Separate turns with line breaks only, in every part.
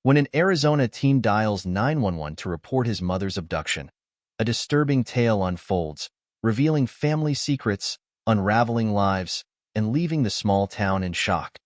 When an Arizona teen dials 911 to report his mother's abduction, a disturbing tale unfolds, revealing family secrets, unraveling lives, and leaving the small town in shock.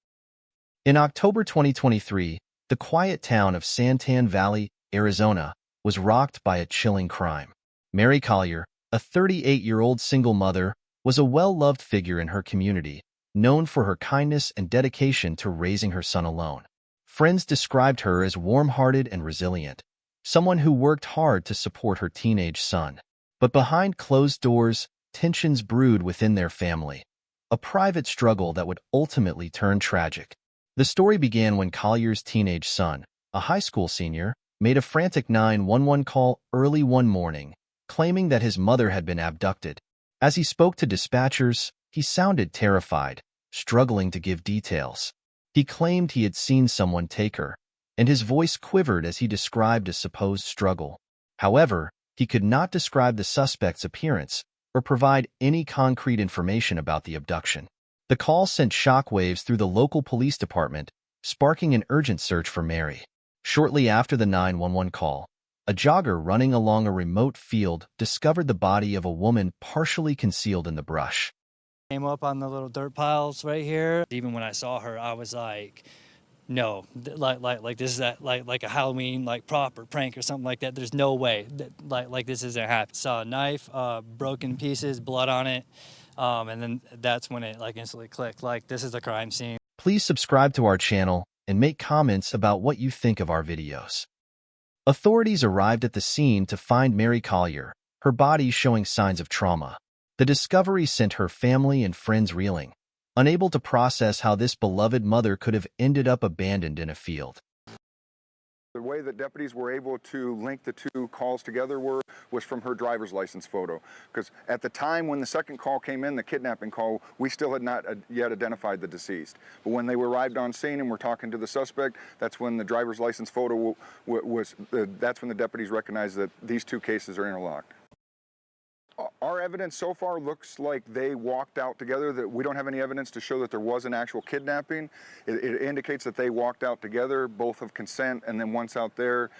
In October 2023, the quiet town of Santan Valley, Arizona, was rocked by a chilling crime. Mary Collier, a 38-year-old single mother, was a well-loved figure in her community, known for her kindness and dedication to raising her son alone. Friends described her as warm-hearted and resilient, someone who worked hard to support her teenage son. But behind closed doors, tensions brewed within their family, a private struggle that would ultimately turn tragic. The story began when Collier's teenage son, a high school senior, made a frantic 911 call early one morning, claiming that his mother had been abducted. As he spoke to dispatchers, he sounded terrified, struggling to give details. He claimed he had seen someone take her, and his voice quivered as he described a supposed struggle. However, he could not describe the suspect's appearance or provide any concrete information about the abduction. The call sent shockwaves through the local police department, sparking an urgent search for Mary. Shortly after the 911 call, a jogger running along a remote field discovered the body of a woman partially concealed in the brush.
Came up on the little dirt piles right here. Even when I saw her, I was like, no, like this is like a Halloween prop or prank or something like that. There's no way that like this isn't happening. Saw a knife, broken pieces, blood on it, and then that's when it instantly clicked. Like, this is a crime scene.
Please subscribe to our channel and make comments about what you think of our videos. Authorities arrived at the scene to find Mary Collier, her body showing signs of trauma. The discovery sent her family and friends reeling, unable to process how this beloved mother could have ended up abandoned in a field.
The way that deputies were able to link the two calls together was from her driver's license photo. Because at the time when the second call came in, the kidnapping call, we still had not yet identified the deceased. But when they arrived on scene and were talking to the suspect, that's when the driver's license photo that's when the deputies recognized that these two cases are interlocked. Our evidence so far looks like they walked out together. That we don't have any evidence to show that there was an actual kidnapping. It indicates that they walked out together, both of consent, and then once out there,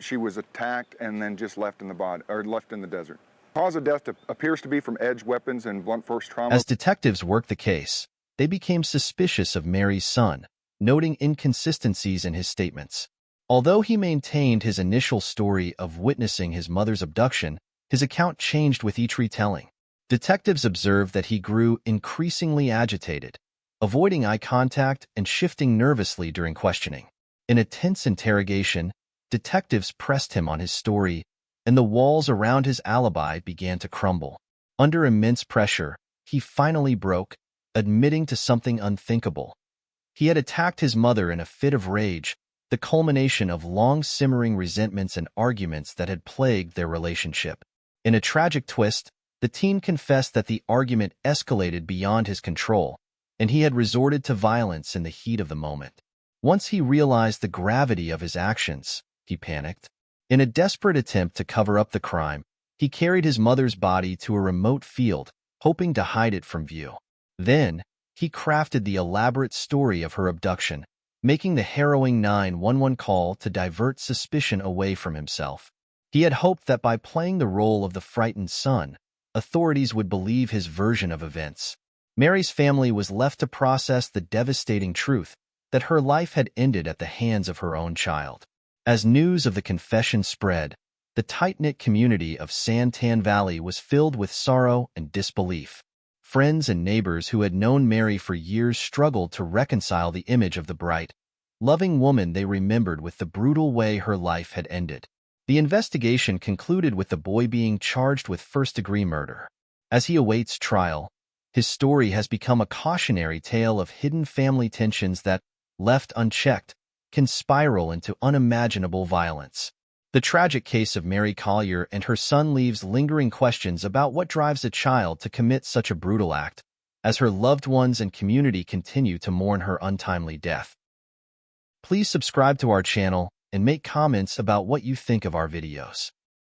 she was attacked and then just left in the desert. Cause of death appears to be from edged weapons and blunt force trauma.
As detectives worked the case, they became suspicious of Mary's son, noting inconsistencies in his statements. Although he maintained his initial story of witnessing his mother's abduction, his account changed with each retelling. Detectives observed that he grew increasingly agitated, avoiding eye contact and shifting nervously during questioning. In a tense interrogation, detectives pressed him on his story, and the walls around his alibi began to crumble. Under immense pressure, he finally broke, admitting to something unthinkable. He had attacked his mother in a fit of rage, the culmination of long-simmering resentments and arguments that had plagued their relationship. In a tragic twist, the teen confessed that the argument escalated beyond his control, and he had resorted to violence in the heat of the moment. Once he realized the gravity of his actions, he panicked. In a desperate attempt to cover up the crime, he carried his mother's body to a remote field, hoping to hide it from view. Then, he crafted the elaborate story of her abduction, making the harrowing 911 call to divert suspicion away from himself. He had hoped that by playing the role of the frightened son, authorities would believe his version of events. Mary's family was left to process the devastating truth that her life had ended at the hands of her own child. As news of the confession spread, the tight-knit community of Santan Valley was filled with sorrow and disbelief. Friends and neighbors who had known Mary for years struggled to reconcile the image of the bright, loving woman they remembered with the brutal way her life had ended. The investigation concluded with the boy being charged with first-degree murder. As he awaits trial, his story has become a cautionary tale of hidden family tensions that, left unchecked, can spiral into unimaginable violence. The tragic case of Mary Collier and her son leaves lingering questions about what drives a child to commit such a brutal act, as her loved ones and community continue to mourn her untimely death. Please subscribe to our channel and make comments about what you think of our videos.